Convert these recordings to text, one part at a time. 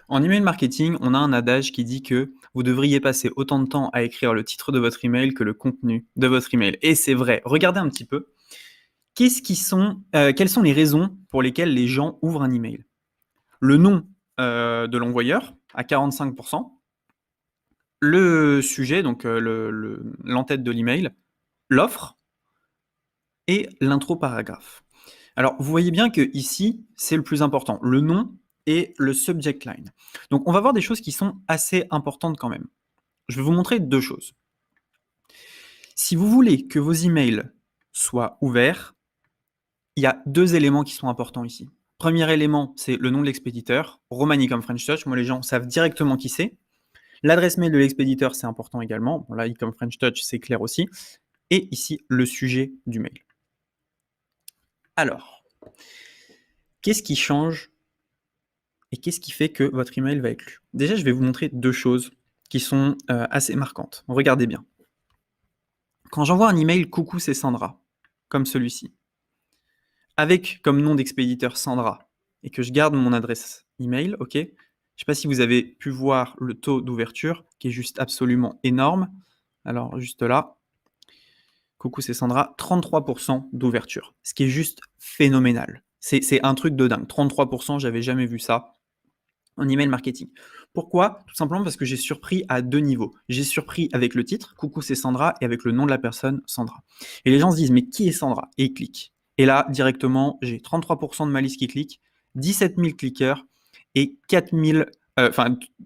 En email marketing, on a un adage qui dit que vous devriez passer autant de temps à écrire le titre de votre email que le contenu de votre email. Et c'est vrai. Regardez un petit peu. Quelles sont les raisons pour lesquelles les gens ouvrent un email? Le nom de l'envoyeur à 45%, le sujet, donc l'entête de l'email, l'offre et l'intro paragraphe. Alors, vous voyez bien que ici, c'est le plus important, le nom et le subject line. Donc, on va voir des choses qui sont assez importantes quand même. Je vais vous montrer deux choses. Si vous voulez que vos emails soient ouverts, il y a deux éléments qui sont importants ici. Premier élément, c'est le nom de l'expéditeur, Romani comme French Touch. Moi, les gens savent directement qui c'est. L'adresse mail de l'expéditeur, c'est important également. Bon, là, comme French Touch, c'est clair aussi. Et ici, le sujet du mail. Alors, qu'est-ce qui change et qu'est-ce qui fait que votre email va être lu? Déjà, je vais vous montrer deux choses qui sont assez marquantes. Regardez bien. Quand j'envoie un email « Coucou, c'est Sandra », comme celui-ci, avec comme nom d'expéditeur Sandra, et que je garde mon adresse email, ok? Je ne sais pas si vous avez pu voir le taux d'ouverture, qui est juste absolument énorme. Alors, juste là, coucou, c'est Sandra, 33% d'ouverture, ce qui est juste phénoménal. C'est un truc de dingue. 33%, j'avais jamais vu ça en email marketing. Pourquoi? Tout simplement parce que j'ai surpris à deux niveaux. J'ai surpris avec le titre, coucou, c'est Sandra, et avec le nom de la personne, Sandra. Et les gens se disent, mais qui est Sandra? Et ils cliquent. Et là, directement, j'ai 33% de ma liste qui clique, 17 000 cliqueurs et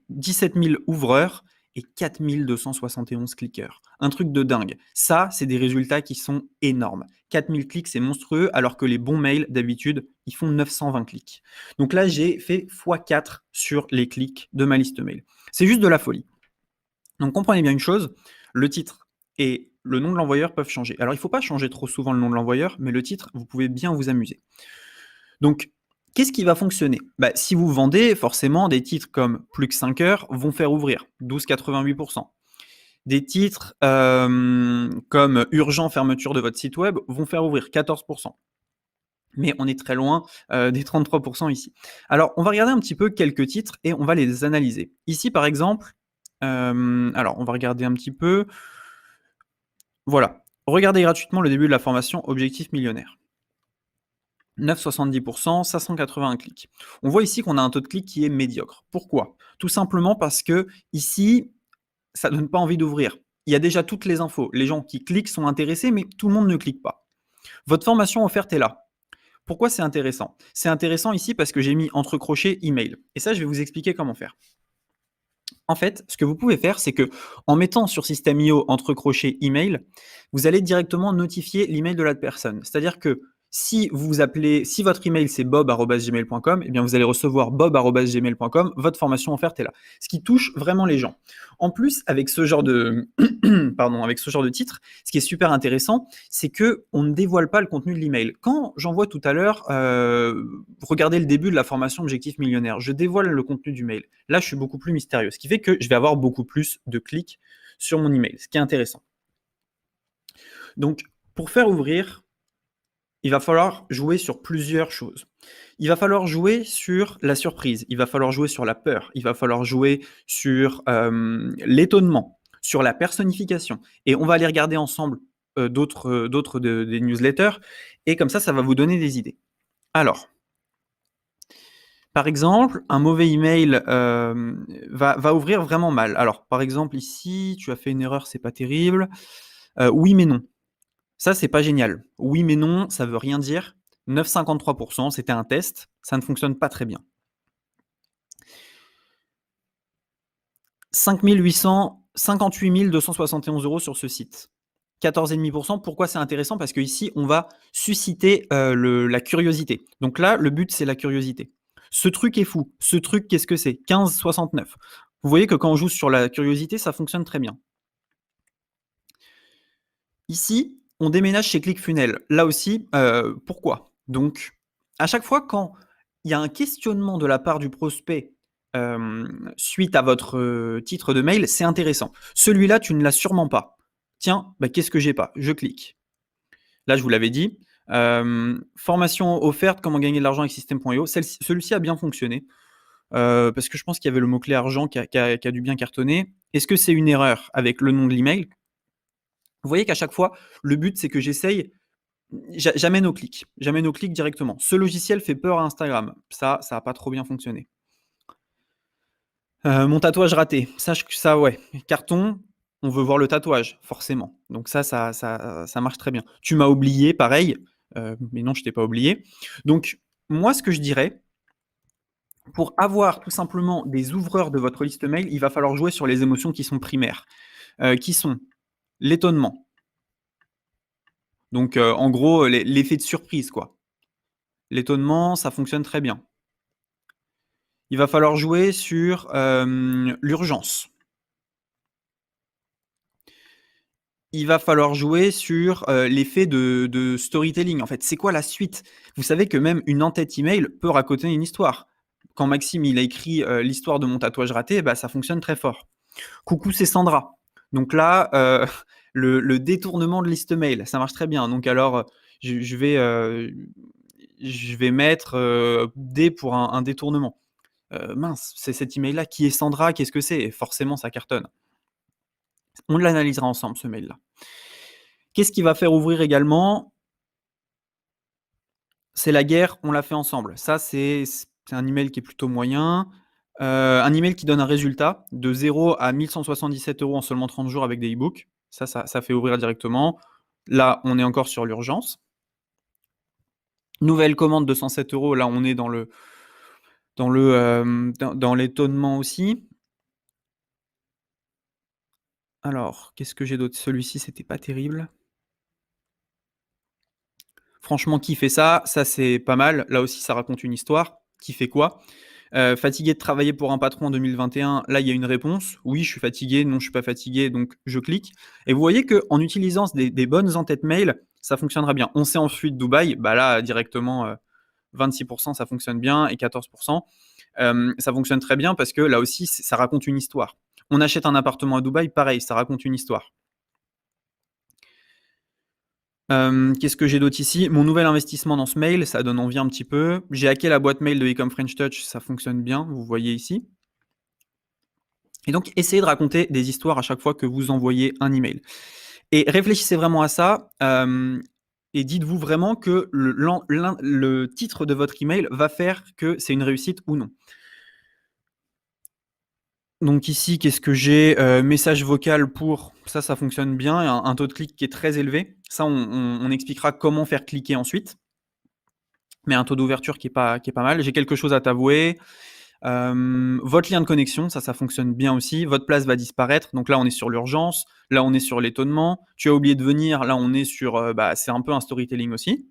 17 000 ouvreurs et 4 271 cliqueurs. Un truc de dingue. Ça, c'est des résultats qui sont énormes. 4 000 clics, c'est monstrueux, alors que les bons mails, d'habitude, ils font 920 clics. Donc là, j'ai fait x4 sur les clics de ma liste mail. C'est juste de la folie. Donc comprenez bien une chose, le titre et le nom de l'envoyeur peuvent changer. Alors il ne faut pas changer trop souvent le nom de l'envoyeur, mais le titre, vous pouvez bien vous amuser. Donc, qu'est-ce qui va fonctionner? Si vous vendez, forcément, des titres comme plus que 5 heures vont faire ouvrir, 12,88%. Des titres comme urgent fermeture de votre site web vont faire ouvrir 14%. Mais on est très loin des 33% ici. Alors, on va regarder un petit peu quelques titres et on va les analyser. Ici, par exemple, alors on va regarder un petit peu. Voilà. Regardez gratuitement le début de la formation Objectif Millionnaire. 9,70%, 581 clics. On voit ici qu'on a un taux de clic qui est médiocre. Pourquoi? Tout simplement parce que ici, ça ne donne pas envie d'ouvrir. Il y a déjà toutes les infos. Les gens qui cliquent sont intéressés, mais tout le monde ne clique pas. Votre formation offerte est là. Pourquoi c'est intéressant? C'est intéressant ici parce que j'ai mis entre crochets email. Et ça, je vais vous expliquer comment faire. En fait, ce que vous pouvez faire, c'est que en mettant sur System.io entre crochets email, vous allez directement notifier l'email de la personne. C'est-à-dire que si votre email c'est bob@gmail.com, eh bien vous allez recevoir bob@gmail.com, votre formation offerte est là. Ce qui touche vraiment les gens. En plus, avec ce genre de avec ce genre de titre, ce qui est super intéressant, c'est que on ne dévoile pas le contenu de l'email. Quand j'envoie tout à l'heure, regardez le début de la formation Objectif Millionnaire, je dévoile le contenu du mail. Là, je suis beaucoup plus mystérieux, ce qui fait que je vais avoir beaucoup plus de clics sur mon email, ce qui est intéressant. Donc, pour faire ouvrir, il va falloir jouer sur plusieurs choses. Il va falloir jouer sur la surprise, il va falloir jouer sur la peur, il va falloir jouer sur l'étonnement, sur la personnification. Et on va aller regarder ensemble d'autres des newsletters, et comme ça va vous donner des idées. Alors, par exemple, un mauvais email va ouvrir vraiment mal. Alors, par exemple, ici, tu as fait une erreur, c'est pas terrible. Oui, mais non. Ça, c'est pas génial. Oui, mais non, ça veut rien dire. 9,53%, c'était un test, ça ne fonctionne pas très bien. 58 271 € sur ce site. 14,5%. Pourquoi c'est intéressant? Parce qu'ici, on va susciter la curiosité. Donc là, le but, c'est la curiosité. Ce truc est fou. Ce truc, qu'est-ce que c'est? 15,69. Vous voyez que quand on joue sur la curiosité, ça fonctionne très bien. Ici, on déménage chez ClickFunnels. Là aussi, pourquoi? Donc, à chaque fois quand il y a un questionnement de la part du prospect suite à votre titre de mail, c'est intéressant. Celui-là, tu ne l'as sûrement pas. Tiens, qu'est-ce que j'ai pas? Je clique. Là, je vous l'avais dit. Formation offerte, comment gagner de l'argent avec System.io. Celui-ci a bien fonctionné. parce que je pense qu'il y avait le mot-clé argent qui a dû bien cartonner. Est-ce que c'est une erreur avec le nom de l'email? Vous voyez qu'à chaque fois, le but, c'est que j'essaye jamais no clic directement. Ce logiciel fait peur à Instagram. Ça a pas trop bien fonctionné. Mon tatouage raté. Ça, ouais, carton, on veut voir le tatouage, forcément. Donc ça marche très bien. Tu m'as oublié, pareil, mais non, je t'ai pas oublié. Donc moi, ce que je dirais, pour avoir tout simplement des ouvreurs de votre liste mail, il va falloir jouer sur les émotions qui sont primaires, qui sont l'étonnement. Donc en gros, l'effet de surprise, quoi. L'étonnement, ça fonctionne très bien. Il va falloir jouer sur l'urgence. Il va falloir jouer sur l'effet de storytelling. En fait, c'est quoi la suite? Vous savez que même une en-tête email peut raconter une histoire. Quand Maxime il a écrit l'histoire de mon tatouage raté, bah, ça fonctionne très fort. Coucou, c'est Sandra. Donc là, le détournement de liste mail, ça marche très bien. Donc alors, je vais mettre D pour un détournement. Mince, c'est cet email-là. Qui est Sandra? Qu'est-ce que c'est? Et forcément, ça cartonne. On l'analysera ensemble, ce mail-là. Qu'est-ce qui va faire ouvrir également? C'est la guerre, on l'a fait ensemble. Ça, c'est un email qui est plutôt moyen. Un email qui donne un résultat de 0 à 1 177 € en seulement 30 jours avec des e-books. Ça fait ouvrir directement. Là, on est encore sur l'urgence. Nouvelle commande de 107 €. Là, on est dans l'étonnement aussi. Alors, qu'est-ce que j'ai d'autre? Celui-ci, c'était pas terrible. Franchement, qui fait ça? Ça, c'est pas mal. Là aussi, ça raconte une histoire. Qui fait quoi? Fatigué de travailler pour un patron en 2021, là, il y a une réponse. Oui, je suis fatigué. Non, je suis pas fatigué. Donc, je clique. Et vous voyez qu'en utilisant des bonnes en-tête mail, ça fonctionnera bien. On s'est enfui de Dubaï. Bah là, directement, 26%, ça fonctionne bien. Et 14%, ça fonctionne très bien parce que là aussi, ça raconte une histoire. On achète un appartement à Dubaï, pareil, ça raconte une histoire. Qu'est-ce que j'ai d'autre ici? Mon nouvel investissement dans ce mail, ça donne envie un petit peu. J'ai hacké la boîte mail de Ecom French Touch, ça fonctionne bien, vous voyez ici. Et donc, essayez de raconter des histoires à chaque fois que vous envoyez un email. Et réfléchissez vraiment à ça, et dites-vous vraiment que le titre de votre email va faire que c'est une réussite ou non. Donc ici, qu'est-ce que j'ai? Message vocal pour ça fonctionne bien, un taux de clic qui est très élevé. Ça, on expliquera comment faire cliquer ensuite. Mais un taux d'ouverture qui est pas mal. J'ai quelque chose à t'avouer. Votre lien de connexion, ça fonctionne bien aussi. Votre place va disparaître. Donc là, on est sur l'urgence. Là, on est sur l'étonnement. Tu as oublié de venir. Là, on est sur, c'est un peu un storytelling aussi.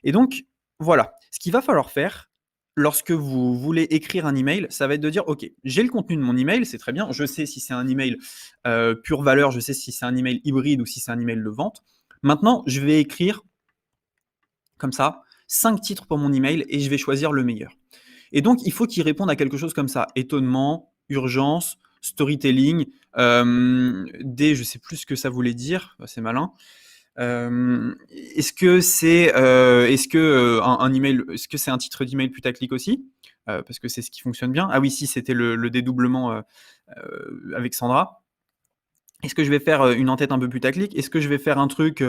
Et donc, voilà. Ce qu'il va falloir faire lorsque vous voulez écrire un email, ça va être de dire, OK, j'ai le contenu de mon email, c'est très bien. Je sais si c'est un email pure valeur. Je sais si c'est un email hybride ou si c'est un email de vente. Maintenant, je vais écrire comme ça 5 titres pour mon email et je vais choisir le meilleur. Et donc, il faut qu'il réponde à quelque chose comme ça. Étonnement, urgence, storytelling, je sais plus ce que ça voulait dire, c'est malin. Est-ce que c'est un email, est-ce que c'est un titre d'email putaclic aussi? Parce que c'est ce qui fonctionne bien. Ah oui, si, c'était le dédoublement avec Sandra. Est-ce que je vais faire une en-tête un peu putaclic? Est-ce que je vais faire un truc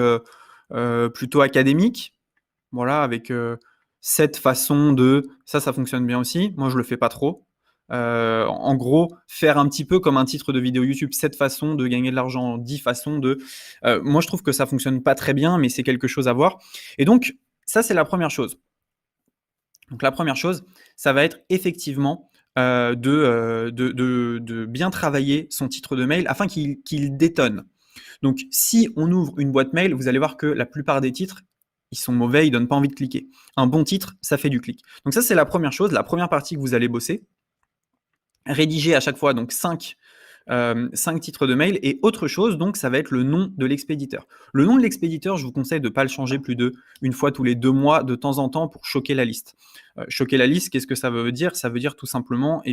plutôt académique? Voilà, avec cette façon de... Ça fonctionne bien aussi. Moi, je le fais pas trop. En gros, faire un petit peu comme un titre de vidéo YouTube, 7 façons de gagner de l'argent, 10 façons de... moi, je trouve que ça fonctionne pas très bien, mais c'est quelque chose à voir. Et donc, ça, c'est la première chose. Donc, la première chose, ça va être effectivement de bien travailler son titre de mail afin qu'il détonne. Donc, si on ouvre une boîte mail, vous allez voir que la plupart des titres, ils sont mauvais, ils ne donnent pas envie de cliquer. Un bon titre, ça fait du clic. Donc ça, c'est la première chose, la première partie que vous allez bosser. Rédiger à chaque fois donc 5 titres de mail. Et autre chose, donc, ça va être le nom de l'expéditeur. Le nom de l'expéditeur, je vous conseille de ne pas le changer plus d'une fois tous les 2 mois, de temps en temps, pour choquer la liste. Choquer la liste, qu'est-ce que ça veut dire? Ça veut dire tout simplement,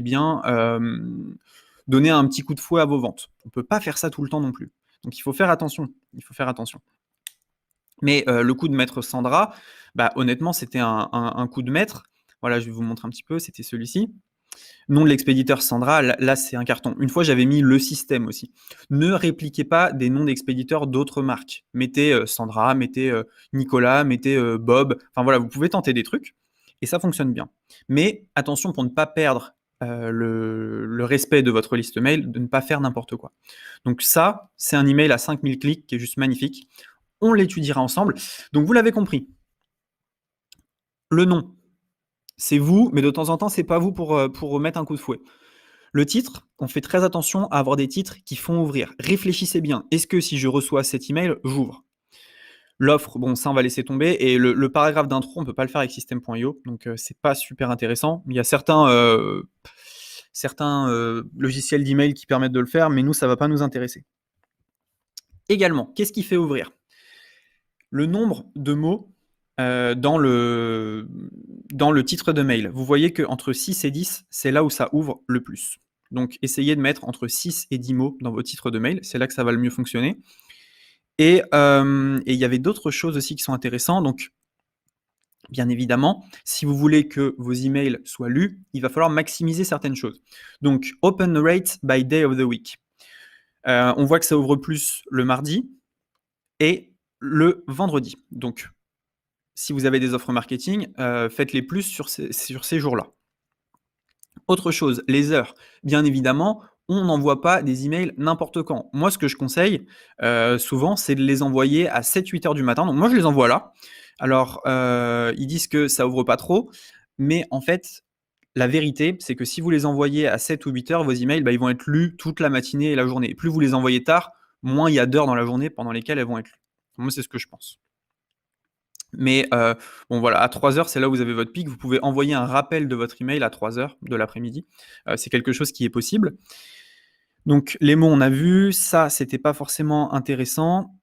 donner un petit coup de fouet à vos ventes. On ne peut pas faire ça tout le temps non plus. Donc, il faut faire attention. Mais le coup de maître Sandra, honnêtement, c'était un coup de maître. Voilà, je vais vous montrer un petit peu, c'était celui-ci. Nom de l'expéditeur Sandra, là c'est un carton. Une fois j'avais mis le système aussi. Ne répliquez pas des noms d'expéditeurs d'autres marques. Mettez Sandra, mettez Nicolas, mettez Bob. Enfin voilà, vous pouvez tenter des trucs et ça fonctionne bien. Mais attention pour ne pas perdre le respect de votre liste mail, de ne pas faire n'importe quoi. Donc ça, c'est un email à 5000 clics qui est juste magnifique. On l'étudiera ensemble. Donc vous l'avez compris. Le nom, c'est vous, mais de temps en temps, c'est pas vous pour mettre un coup de fouet. Le titre, on fait très attention à avoir des titres qui font ouvrir. Réfléchissez bien. Est-ce que si je reçois cet email, j'ouvre? L'offre, bon, ça, on va laisser tomber. Et le paragraphe d'intro, on ne peut pas le faire avec System.io, donc c'est pas super intéressant. Il y a certains logiciels d'email qui permettent de le faire, mais nous, ça ne va pas nous intéresser. Également, qu'est-ce qui fait ouvrir? Le nombre de mots dans le titre de mail. Vous voyez qu'entre 6 et 10, c'est là où ça ouvre le plus. Donc, essayez de mettre entre 6 et 10 mots dans vos titres de mail. C'est là que ça va le mieux fonctionner. Et il y avait d'autres choses aussi qui sont intéressantes. Donc, bien évidemment, si vous voulez que vos emails soient lus, il va falloir maximiser certaines choses. Donc, open rate by day of the week. On voit que ça ouvre plus le mardi et le vendredi. Donc, si vous avez des offres marketing, faites-les plus sur ces jours-là. Autre chose, les heures. Bien évidemment, on n'envoie pas des emails n'importe quand. Moi, ce que je conseille, souvent, c'est de les envoyer à 7-8 heures du matin. Donc moi, je les envoie là. Alors, ils disent que ça ouvre pas trop, mais en fait, la vérité, c'est que si vous les envoyez à 7 ou 8 heures, vos emails, ils vont être lus toute la matinée et la journée. Et plus vous les envoyez tard, moins il y a d'heures dans la journée pendant lesquelles elles vont être lues. Moi, c'est ce que je pense. Mais bon voilà, à 3 heures, c'est là où vous avez votre pic. Vous pouvez envoyer un rappel de votre email à 3 heures de l'après-midi. C'est quelque chose qui est possible. Donc les mots, on a vu. Ça, c'était pas forcément intéressant.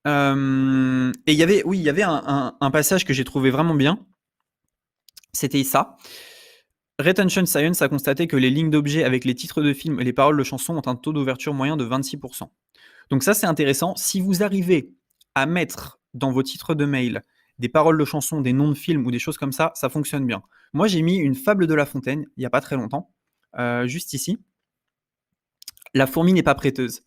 Et il y avait un passage que j'ai trouvé vraiment bien. C'était ça. Retention Science a constaté que les lignes d'objets avec les titres de films et les paroles de chansons ont un taux d'ouverture moyen de 26%. Donc ça, c'est intéressant. Si vous arrivez à mettre dans vos titres de mail des paroles de chansons, des noms de films ou des choses comme ça fonctionne bien. Moi, j'ai mis une fable de La Fontaine, il n'y a pas très longtemps, juste ici. La fourmi n'est pas prêteuse.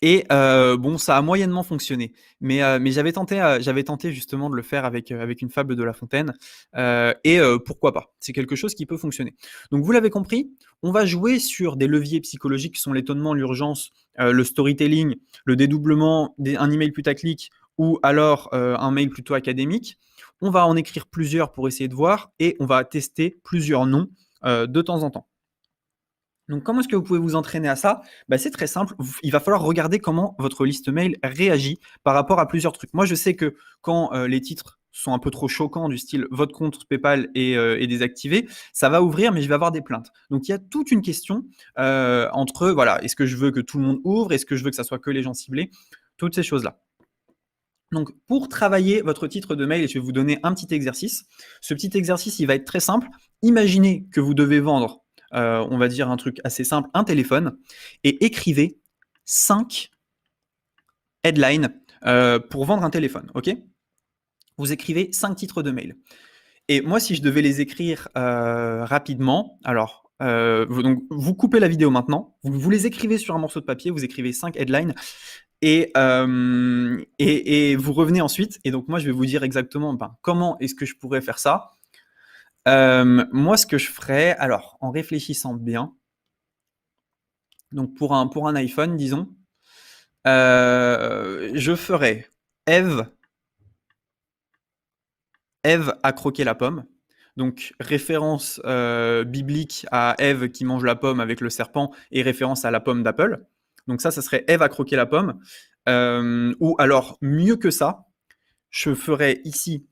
Et bon, ça a moyennement fonctionné. Mais j'avais tenté justement de le faire avec une fable de La Fontaine. Et pourquoi pas? C'est quelque chose qui peut fonctionner. Donc vous l'avez compris, on va jouer sur des leviers psychologiques qui sont l'étonnement, l'urgence, le storytelling, le dédoublement, un email putaclic ou alors un mail plutôt académique. On va en écrire plusieurs pour essayer de voir et on va tester plusieurs noms de temps en temps. Donc, comment est-ce que vous pouvez vous entraîner à ça? C'est très simple. Il va falloir regarder comment votre liste mail réagit par rapport à plusieurs trucs. Moi, je sais que quand les titres sont un peu trop choquants, du style votre compte PayPal est désactivé, ça va ouvrir, mais je vais avoir des plaintes. Donc, il y a toute une question entre, voilà, est-ce que je veux que tout le monde ouvre? Est-ce que je veux que ça soit que les gens ciblés? Toutes ces choses-là. Donc, pour travailler votre titre de mail, je vais vous donner un petit exercice. Ce petit exercice, il va être très simple. Imaginez que vous devez vendre, on va dire un truc assez simple, un téléphone, et écrivez 5 headlines pour vendre un téléphone, ok? Vous écrivez 5 titres de mail. Et moi, si je devais les écrire rapidement, alors, donc, vous coupez la vidéo maintenant, vous les écrivez sur un morceau de papier, vous écrivez 5 headlines, et vous revenez ensuite. Et donc, moi, je vais vous dire exactement comment est-ce que je pourrais faire ça. Moi, ce que je ferais, alors, en réfléchissant bien, donc pour un iPhone, disons, je ferais Ève a croqué la pomme. Donc, référence biblique à Ève qui mange la pomme avec le serpent et référence à la pomme d'Apple. Donc ça serait Ève a croqué la pomme. Ou alors, mieux que ça, je ferais ici,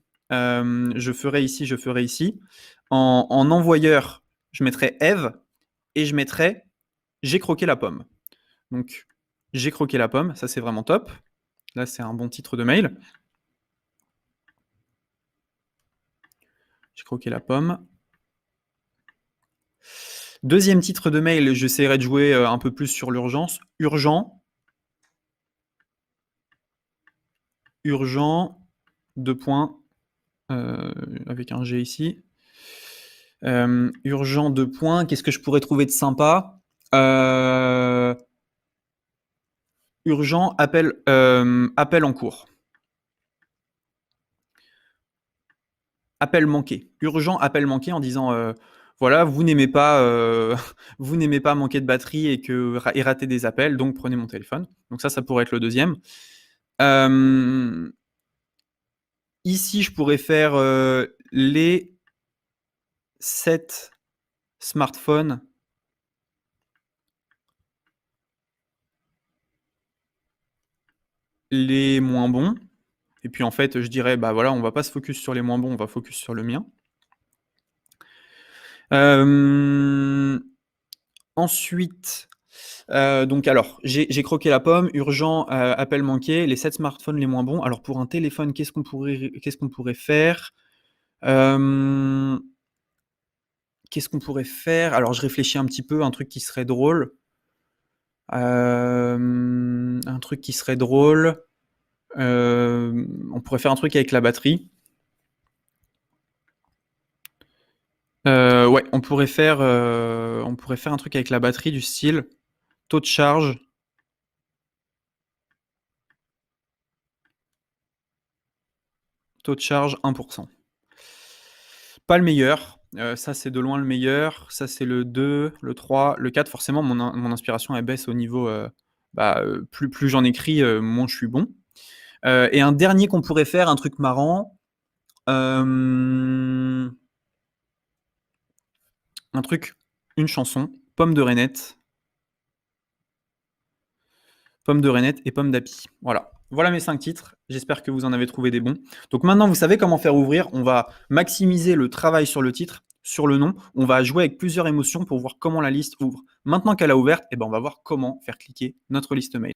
en envoyeur, je mettrais Ève et je mettrais j'ai croqué la pomme. Donc, j'ai croqué la pomme, ça c'est vraiment top. Là, c'est un bon titre de mail. J'ai croqué la pomme. Deuxième titre de mail, j'essaierai de jouer un peu plus sur l'urgence. Urgent. Urgent. 2 points. Avec un G ici. Urgent, 2 points. Qu'est-ce que je pourrais trouver de sympa? Urgent, appel en cours. Appel manqué. Urgent, appel manqué en disant voilà, vous n'aimez pas, vous n'aimez pas manquer de batterie et rater des appels, donc prenez mon téléphone. Donc ça pourrait être le deuxième. Ici, je pourrais faire les 7 smartphones les moins bons. Et puis en fait, je dirais, bah voilà, on va pas se focus sur les moins bons, on va focus sur le mien. Ensuite, donc alors, j'ai croqué la pomme, urgent, appel manqué, les 7 smartphones les moins bons. Alors pour un téléphone, qu'est-ce qu'on pourrait faire? Qu'est-ce qu'on pourrait faire? Alors je réfléchis un petit peu, un truc qui serait drôle. Un truc qui serait drôle. On pourrait faire un truc avec la batterie. Ouais, on pourrait faire un truc avec la batterie du style taux de charge. Taux de charge 1%. Pas le meilleur. Ça, c'est de loin le meilleur. Ça, c'est le 2, le 3, le 4. Forcément, mon inspiration, elle baisse au niveau. Plus j'en écris, moins je suis bon. Et un dernier qu'on pourrait faire, un truc marrant. Un truc, une chanson, Pomme de Reinette. Pomme de Reinette et Pomme d'Api. Voilà. Voilà mes 5 titres. J'espère que vous en avez trouvé des bons. Donc maintenant, vous savez comment faire ouvrir. On va maximiser le travail sur le titre, sur le nom. On va jouer avec plusieurs émotions pour voir comment la liste ouvre. Maintenant qu'elle a ouvert, on va voir comment faire cliquer notre liste mail.